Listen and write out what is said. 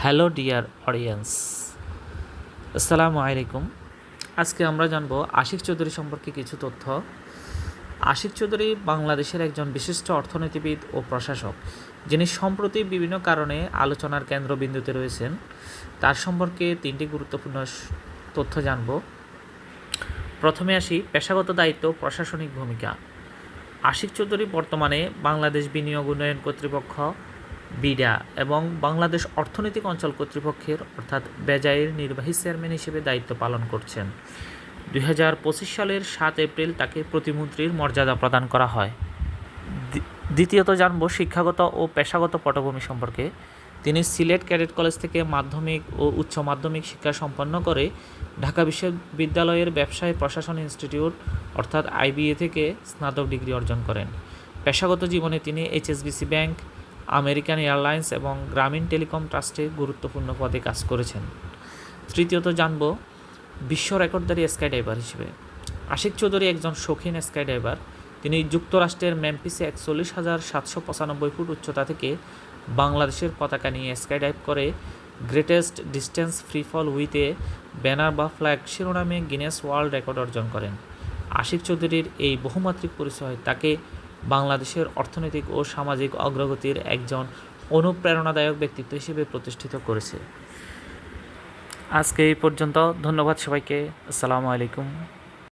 Hello dear audience, আসসালামু আলাইকুম। আজকে আমরা জানব আশিক চৌধুরী সম্পর্কে কিছু তথ্য। আশিক চৌধুরী বাংলাদেশের একজন বিশিষ্ট অর্থনীতিবিদ ও প্রশাসক, যিনি সম্প্রতি বিভিন্ন কারণে আলোচনার কেন্দ্রবিন্দুতে রয়েছেন। তার সম্পর্কে তিনটি গুরুত্বপূর্ণ তথ্য জানব। প্রথমে আসি পেশাগত দায়িত্ব ও প্রশাসনিক ভূমিকা। আশিক চৌধুরী বর্তমানে বাংলাদেশ বিনিয়োগ উন্নয়ন কর্তৃপক্ষ বিডা এবং বাংলাদেশ অর্থনৈতিক অঞ্চল কর্তৃপক্ষের অর্থাৎ বেজায়ের নির্বাহী চেয়ারম্যান হিসেবে দায়িত্ব পালন করছেন। 2025 সালের 7 এপ্রিল তাকে প্রতিমন্ত্রীর মর্যাদা প্রদান করা হয়। দ্বিতীয়ত জানব শিক্ষাগত ও পেশাগত পটভূমি সম্পর্কে। তিনি সিলেট ক্যাডেট কলেজ থেকে মাধ্যমিক ও উচ্চ মাধ্যমিক শিক্ষা সম্পন্ন করে ঢাকা বিশ্ববিদ্যালয়ের ব্যবসায় প্রশাসন ইনস্টিটিউট অর্থাৎ আইবিএ থেকে স্নাতক ডিগ্রি অর্জন করেন। পেশাগত জীবনে তিনি এইচএসবিসি ব্যাংক, আমেরিকান এয়ারলাইন্স এবং গ্রামীণ টেলিকম ট্রাস্টে গুরুত্বপূর্ণ পদে কাজ করেছেন। তৃতীয়ত জানব বিশ্ব রেকর্ডধারী স্কাই ডাইভার হিসেবে। আশিক চৌধুরী একজন শৌখিন স্কাই ডাইভার। তিনি যুক্তরাষ্ট্রের মেমফিসে 41,795 ফুট উচ্চতা থেকে বাংলাদেশের পতাকা নিয়ে স্কাই ডাইভ করে greatest distance free fall with a banner বা ফ্ল্যাগ শিরোনামে গিনেস ওয়ার্ল্ড রেকর্ড অর্জন করেন। আশিক চৌধুরীর এই বহুমাত্রিক পরিচয় তাকে বাংলাদেশের অর্থনৈতিক ও সামাজিক অগ্রগতির একজন অনুপ্রেরণাদায়ক ব্যক্তিত্ব হিসেবে প্রতিষ্ঠিত করেছে। আজকে এই পর্যন্ত। ধন্যবাদ সবাইকে। আসসালামু আলাইকুম।